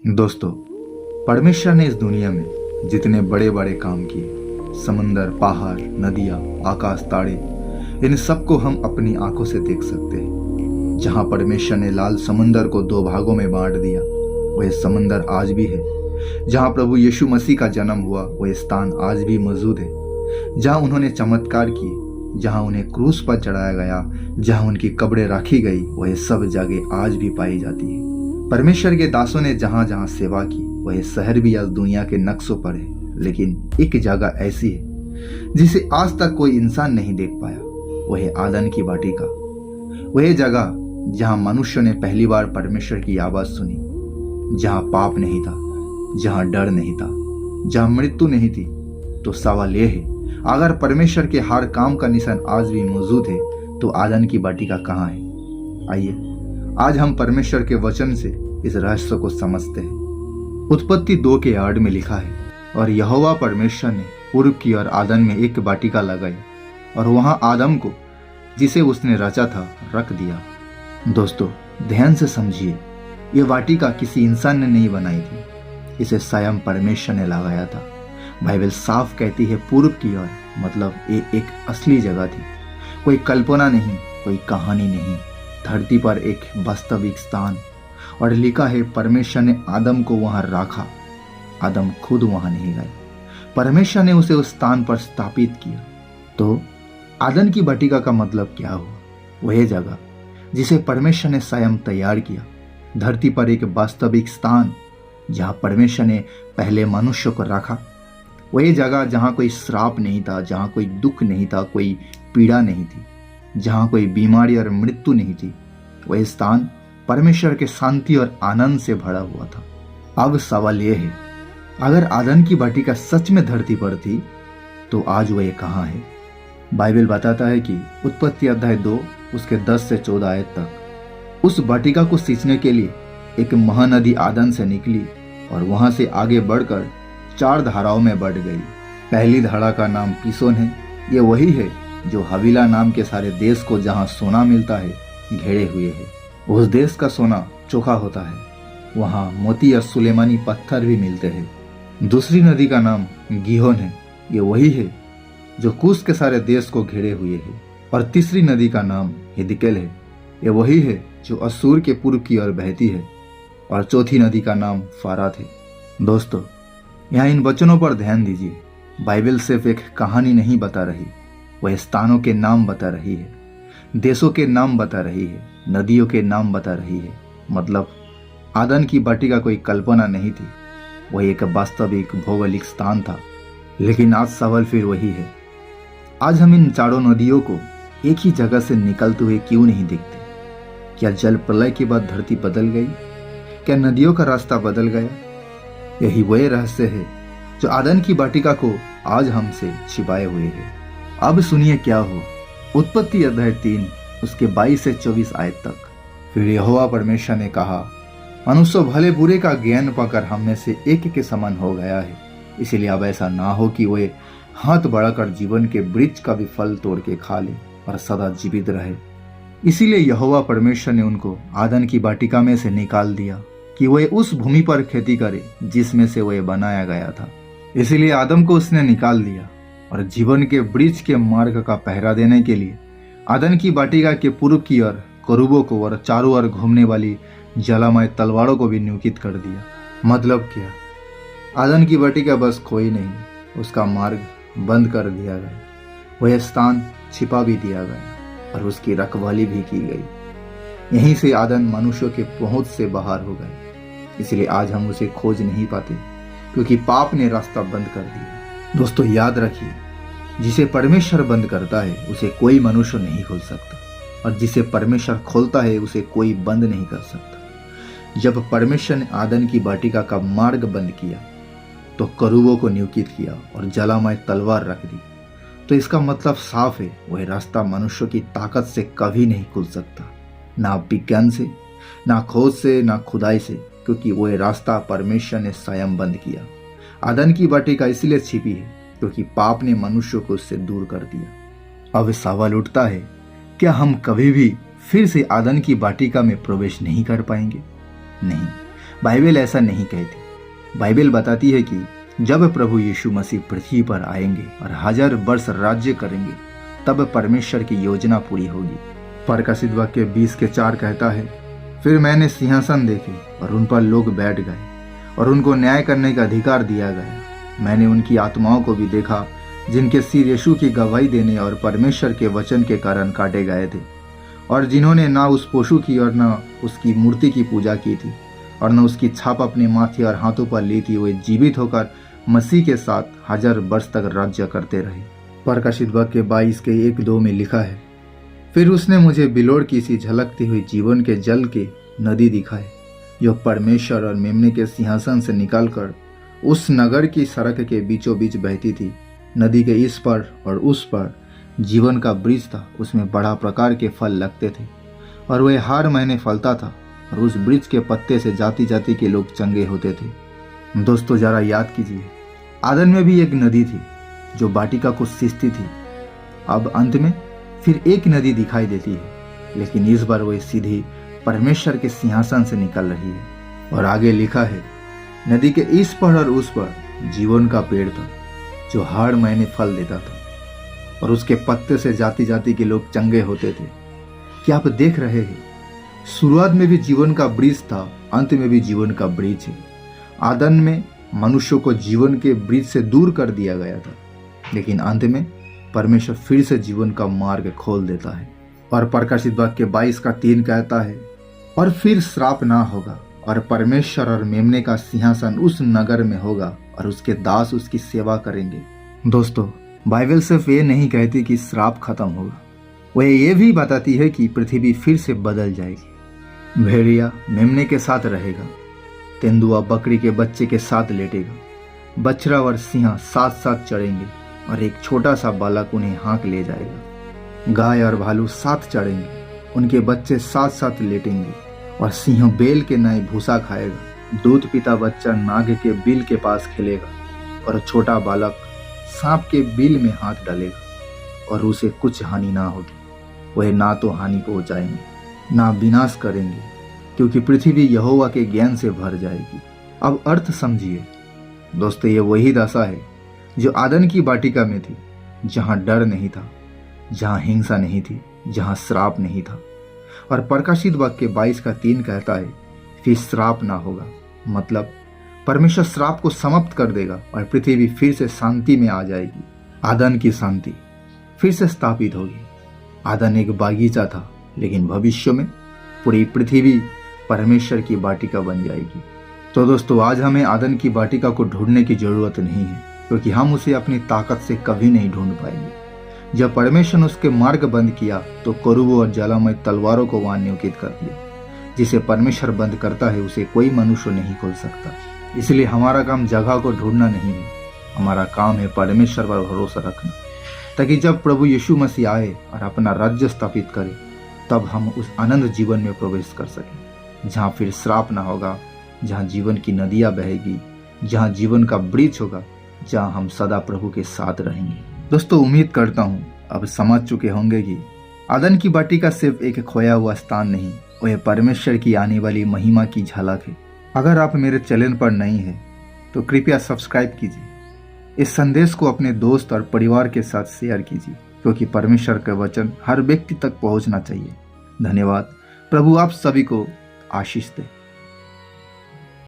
दोस्तों, परमेश्वर ने इस दुनिया में जितने बड़े बड़े काम किए, समंदर, पहाड़, नदियाँ, आकाश, तारे, इन सबको हम अपनी आंखों से देख सकते हैं। जहाँ परमेश्वर ने लाल समंदर को दो भागों में बांट दिया, वह समंदर आज भी है। जहाँ प्रभु यीशु मसीह का जन्म हुआ, वह स्थान आज भी मौजूद है। जहाँ उन्होंने चमत्कार किए, जहाँ उन्हें क्रूस पर चढ़ाया गया, जहाँ उनकी कब्रें राखी गई, वह सब जगह आज भी पाई जाती है। परमेश्वर के दासों ने जहां जहां सेवा की, वह शहर भी आज दुनिया के नक्शों पर है। लेकिन एक जगह ऐसी है जिसे आज तक कोई इंसान नहीं देख पाया, वह है आदन की वाटिका। वह जगह जहां मनुष्य ने पहली बार परमेश्वर की आवाज सुनी, जहां पाप नहीं था, जहां डर नहीं था, जहां मृत्यु नहीं थी। तो सवाल यह है, अगर परमेश्वर के हर काम का निशान आज भी मौजूद है, तो आदन की वाटिका कहाँ है? आइए आज हम परमेश्वर के वचन से इस रहस्य को समझते हैं। उत्पत्ति 2 के 8 में लिखा है, और यहोवा परमेश्वर ने पूर्व की ओर आदन में एक वाटिका लगाई और वहां आदम को, जिसे उसने रचा था, रख दिया। दोस्तों, ध्यान से समझिए, ये वाटिका किसी इंसान ने नहीं बनाई थी, इसे स्वयं परमेश्वर ने लगाया था। बाइबल साफ कहती है पूर्व की ओर, मतलब ये एक असली जगह थी, कोई कल्पना नहीं, कोई कहानी नहीं, धरती पर एक वास्तविक स्थान। और लिखा है परमेश्वर ने आदम को वहां रखा। आदम खुद वहां नहीं गए, परमेश्वर ने उसे उस स्थान पर स्थापित किया। तो आदन की वाटिका का मतलब क्या हुआ? वह जगह जिसे परमेश्वर ने स्वयं तैयार किया, धरती पर एक वास्तविक स्थान जहां परमेश्वर ने पहले मनुष्य को रखा। वह जगह जहां कोई श्राप नहीं था, जहां कोई दुख नहीं था, कोई पीड़ा नहीं थी, जहां कोई बीमारी और मृत्यु नहीं थी। वह स्थान परमेश्वर के शांति और आनंद से भरा हुआ था। अब सवाल यह है, अगर आदन की वाटिका सच में धरती पर थी, तो आज वह कहाँ है? बाइबल बताता है कि उत्पत्ति अध्याय 2 उसके 10 से 14 आयत तक उस वाटिका को सींचने के लिए एक महानदी आदन से निकली और वहां से आगे बढ़कर 4 धाराओं में बढ़ गई। पहली धारा का नाम पीसोन है। ये वही है जो हवीला नाम के सारे देश को, जहां सोना मिलता है, घेरे हुए है। उस देश का सोना चोखा होता है, वहां मोती और सुलेमानी पत्थर भी मिलते हैं। दूसरी नदी का नाम गीहोन है। ये वही है जो कूश के सारे देश को घेरे हुए है। और तीसरी नदी का नाम हिदकेल है। ये वही है जो असूर के पूर्व की ओर बहती है। और चौथी नदी का नाम फारात है। दोस्तों, यहाँ इन वचनों पर ध्यान दीजिए। बाइबल सिर्फ एक कहानी नहीं बता रही, वह स्थानों के नाम बता रही है, देशों के नाम बता रही है, नदियों के नाम बता रही है। मतलब आदन की वाटिका कोई कल्पना नहीं थी, वह एक वास्तविक भौगोलिक स्थान था। लेकिन आज सवाल फिर वही है, आज हम इन चारों नदियों को एक ही जगह से निकलते हुए क्यों नहीं देखते? क्या जल प्रलय के बाद धरती बदल गई? क्या नदियों का रास्ता बदल गया? यही वह रहस्य है जो आदन की वाटिका को आज हमसे छिपाए हुए है। अब सुनिए क्या हुआ। उत्पत्ति अध्याय 3 उसके 22 से 24 आयत तक। फिर यहोवा परमेश्वर ने कहा, मनुष्य भले बुरे का ज्ञान पाकर हम में से एक के समान हो गया है, इसलिए अब ऐसा ना हो कि वे हाथ बढ़ाकर जीवन के वृक्ष का भी फल तोड़ के खा ले और सदा जीवित रहे। इसीलिए यहोवा परमेश्वर ने उनको आदन की वाटिका में से निकाल दिया कि वे उस भूमि पर खेती करे जिसमें से वह बनाया गया था। इसीलिए आदम को उसने निकाल दिया और जीवन के वृक्ष के मार्ग का पहरा देने के लिए आदन की वाटिका के पूर्व की ओर करूबों को और चारों ओर घूमने वाली जलामय तलवारों को भी नियुक्त कर दिया। मतलब क्या? आदन की वाटिका बस खोई नहीं, उसका मार्ग बंद कर दिया गया, वह स्थान छिपा भी दिया गया और उसकी रखवाली भी की गई। यहीं से आदन मनुष्यों के पहुंच से बाहर हो गए। इसलिए आज हम उसे खोज नहीं पाते, क्योंकि पाप ने रास्ता बंद कर दिया। दोस्तों, याद रखिए, जिसे परमेश्वर बंद करता है उसे कोई मनुष्य नहीं खोल सकता, और जिसे परमेश्वर खोलता है उसे कोई बंद नहीं कर सकता। जब परमेश्वर ने आदन की वाटिका का मार्ग बंद किया, तो करूबों को नियुक्त किया और जलामय तलवार रख दी, तो इसका मतलब साफ है, वह रास्ता मनुष्य की ताकत से कभी नहीं खुल सकता, ना विज्ञान से, ना खोज से, ना खुदाई से, क्योंकि वह रास्ता परमेश्वर ने स्वयं बंद किया। आदन की वाटिका इसलिए छिपी है क्योंकि पाप ने मनुष्य को उससे दूर कर दिया। अब सवाल उठता है, क्या हम कभी भी फिर से आदन की वाटिका में प्रवेश नहीं कर पाएंगे? नहीं, बाइबल ऐसा नहीं कहती। बाइबल बताती है कि जब प्रभु यीशु मसीह पृथ्वी पर आएंगे और 1000 वर्ष राज्य करेंगे, तब परमेश्वर की योजना पूरी होगी। प्रकाशित वाक्य 20:4 कहता है, फिर मैंने सिंहासन देखे और उन पर लोग बैठ गए और उनको न्याय करने का अधिकार दिया गया। मैंने उनकी आत्माओं को भी देखा जिनके सिर यीशु की गवाही देने और परमेश्वर के वचन के कारण काटे गए थे, और जिन्होंने ना उस पशु की और न उसकी मूर्ति की पूजा की थी और न उसकी छाप अपने माथे और हाथों पर ली थी। वे जीवित होकर मसीह के साथ 1000 वर्ष तक राज्य करते रहे। प्रकाशित वाक्य 22:1-2 में लिखा है, फिर उसने मुझे बिलोड़ की सी झलकती हुई जीवन के जल के नदी दिखाए, जो परमेश्वर और मेमने के सिंहासन से निकलकर उस नगर की सड़क के बीचों बीच बहती थी। नदी के इस पर और उस पर जीवन का वृक्ष था, उसमें बड़ा प्रकार के फल लगते थे और वह हर महीने फलता था, और उस वृक्ष के पत्ते से जाति जाति के लोग चंगे होते थे। दोस्तों, जरा याद कीजिए, आदन में भी एक नदी थी जो वाटिका को सींचती थी। अब अंत में फिर एक नदी दिखाई देती है, लेकिन इस बार वह सीधी परमेश्वर के सिंहासन से निकल रही है। और आगे लिखा है, नदी के इस पर और उस पर जीवन का पेड़ था, जो हर महीने फल देता था, और उसके पत्ते से जाति जाति के लोग चंगे होते थे। क्या आप देख रहे हैं? शुरुआत में भी जीवन का वृक्ष था, अंत में भी जीवन का वृक्ष है। आदन में मनुष्यों को जीवन के वृक्ष से दूर कर दिया गया था, लेकिन अंत में परमेश्वर फिर से जीवन का मार्ग खोल देता है। और प्रकाशित वाक्य 22:3 कहता है, और फिर श्राप ना होगा, और परमेश्वर और मेमने का सिंहासन उस नगर में होगा और उसके दास उसकी सेवा करेंगे। दोस्तों, बाइबल सिर्फ ये नहीं कहती कि श्राप खत्म होगा, वह ये भी बताती है कि पृथ्वी फिर से बदल जाएगी। भेड़िया मेमने के साथ रहेगा, तेंदुआ बकरी के बच्चे के साथ लेटेगा, बछड़ा और सिंह साथ साथ चढ़ेंगे और एक छोटा सा बालक उन्हें हाँक ले जाएगा। गाय और भालू साथ चढ़ेंगे, उनके बच्चे साथ साथ लेटेंगे, और सिंह बेल के नए भूसा खाएगा। दूध पीता बच्चा नाग के बिल के पास खेलेगा, और छोटा बालक सांप के बिल में हाथ डालेगा, और उसे कुछ हानि ना होगी। वह ना तो हानि पहुंचाएंगे ना विनाश करेंगे, क्योंकि पृथ्वी यहोवा के ज्ञान से भर जाएगी। अब अर्थ समझिए दोस्तों, ये वही दशा है जो आदन की वाटिका में थी, जहां डर नहीं था, जहां हिंसा नहीं थी, जहां श्राप नहीं था। और प्रकाशित वाक्य 22:3 कहता है, फिर श्राप ना होगा, मतलब परमेश्वर श्राप को समाप्त कर देगा और पृथ्वी फिर से शांति में आ जाएगी। आदन की शांति फिर से स्थापित होगी। आदन एक बागीचा था, लेकिन भविष्य में पूरी पृथ्वी परमेश्वर की वाटिका बन जाएगी। तो दोस्तों, आज हमें आदन की वाटिका को ढूंढने की जरूरत नहीं है, क्योंकि हम उसे अपनी ताकत से कभी नहीं ढूंढ पाएंगे। जब परमेश्वर ने उसके मार्ग बंद किया, तो करूबों और ज्वालामय तलवारों को वहां नियोजित कर दिया। जिसे परमेश्वर बंद करता है, उसे कोई मनुष्य नहीं खोल सकता। इसलिए हमारा काम जगह को ढूंढना नहीं है, हमारा काम है परमेश्वर पर भरोसा रखना, ताकि जब प्रभु यीशु मसीह आए और अपना राज्य स्थापित करे, तब हम उस आनंद जीवन में प्रवेश कर सकें, जहाँ फिर श्राप ना होगा, जहाँ जीवन की नदियाँ बहेगी, जहाँ जीवन का वृक्ष होगा, जहाँ हम सदा प्रभु के साथ रहेंगे। दोस्तों, उम्मीद करता हूँ अब समझ चुके होंगे कि आदन की वाटिका सिर्फ एक खोया हुआ स्थान नहीं, वह परमेश्वर की आने वाली महिमा की झलक है। अगर आप मेरे चैनल पर नए हैं तो कृपया सब्सक्राइब कीजिए। इस संदेश को अपने दोस्त और परिवार के साथ शेयर कीजिए, क्योंकि परमेश्वर का वचन हर व्यक्ति तक पहुंचना चाहिए। धन्यवाद। प्रभु आप सभी को आशीष दे।